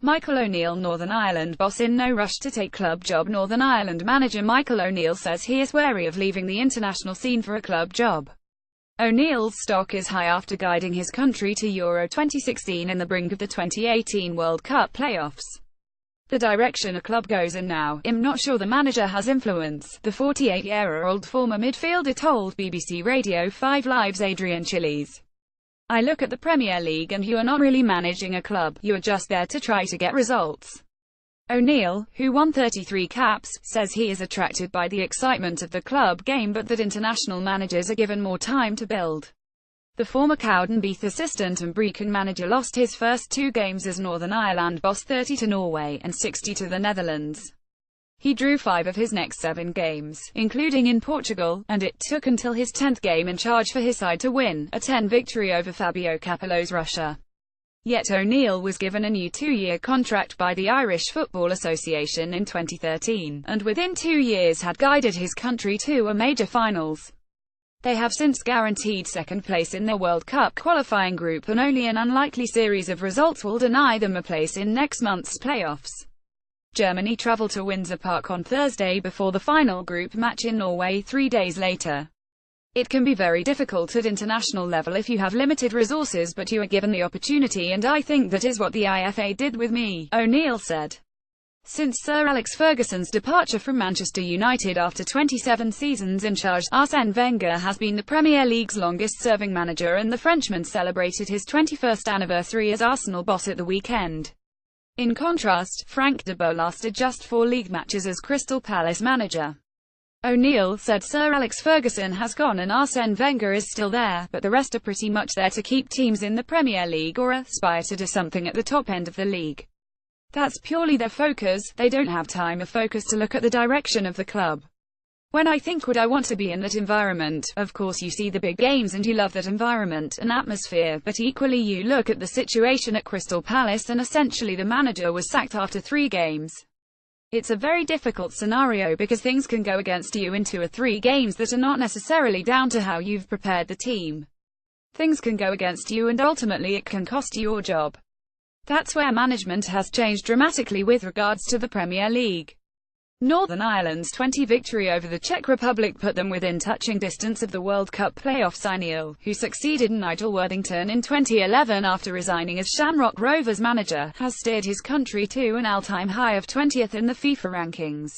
Michael ONeill Northern Ireland boss in no rush to take club job. Northern Ireland manager Michael ONeill says he is wary of leaving the international scene for a club job. O'Neill's stock is high after guiding his country to Euro 2016 in the brink of the 2018 World Cup playoffs. The direction a club goes in now, I'm not sure the manager has influence, the 48-year-old former midfielder told BBC Radio 5 Live's Adrian Chiles. I look at the Premier League and you are not really managing a club, you are just there to try to get results. O'Neill, who won 33 caps, says he is attracted by the excitement of the club game but that international managers are given more time to build. The former Cowdenbeath assistant and Brecon manager lost his first 2 games as Northern Ireland boss, 30 to Norway and 60 to the Netherlands. He drew 5 of his next 7 games, including in Portugal, and it took until his 10th game in charge for his side to win, a 10 victory over Fabio Capello's Russia. Yet O'Neill was given a new 2-year contract by the Irish Football Association in 2013, and within 2 years had guided his country to a major finals. They have since guaranteed second place in their World Cup qualifying group, and only an unlikely series of results will deny them a place in next month's playoffs. Germany travel to Windsor Park on Thursday before the final group match in Norway 3 days later. It can be very difficult at international level if you have limited resources, but you are given the opportunity, and I think that is what the IFA did with me, O'Neill said. Since Sir Alex Ferguson's departure from Manchester United after 27 seasons in charge, Arsène Wenger has been the Premier League's longest-serving manager, and the Frenchman celebrated his 21st anniversary as Arsenal boss at the weekend. In contrast, Frank de Boer lasted just 4 league matches as Crystal Palace manager. O'Neill said Sir Alex Ferguson has gone and Arsène Wenger is still there, but the rest are pretty much there to keep teams in the Premier League or aspire to do something at the top end of the league. That's purely their focus, they don't have time or focus to look at the direction of the club. When I think would I want to be in that environment, of course you see the big games and you love that environment and atmosphere, but equally you look at the situation at Crystal Palace and essentially the manager was sacked after 3 games. It's a very difficult scenario because things can go against you in 2 or 3 games that are not necessarily down to how you've prepared the team. Things can go against you and ultimately it can cost you your job. That's where management has changed dramatically with regards to the Premier League. Northern Ireland's 20 victory over the Czech Republic put them within touching distance of the World Cup playoffs. ONeill, who succeeded Nigel Worthington in 2011 after resigning as Shamrock Rovers manager, has steered his country to an all-time high of 20th in the FIFA rankings.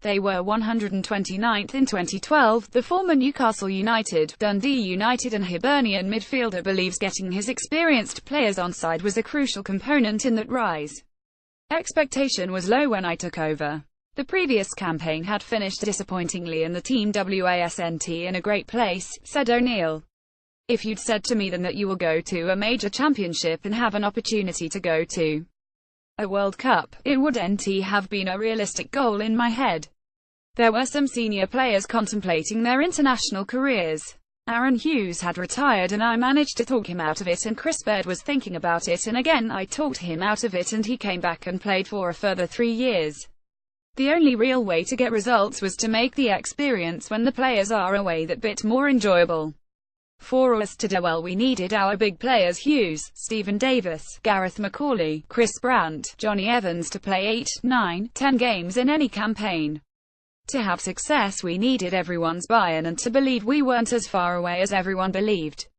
They were 129th in 2012. The former Newcastle United, Dundee United and Hibernian midfielder believes getting his experienced players on side was a crucial component in that rise. Expectation was low when I took over. The previous campaign had finished disappointingly and the team wasn't in a great place, said O'Neill. If you'd said to me then that you will go to a major championship and have an opportunity to go to a World Cup, it wouldn't have been a realistic goal in my head. There were some senior players contemplating their international careers. Aaron Hughes had retired and I managed to talk him out of it, and Chris Baird was thinking about it and again I talked him out of it and he came back and played for a further 3 years. The only real way to get results was to make the experience when the players are away that bit more enjoyable. For us to do well we needed our big players Hughes, Stephen Davis, Gareth McCauley, Chris Brandt, Johnny Evans to play 8, 9, 10 games in any campaign. To have success we needed everyone's buy-in and to believe we weren't as far away as everyone believed.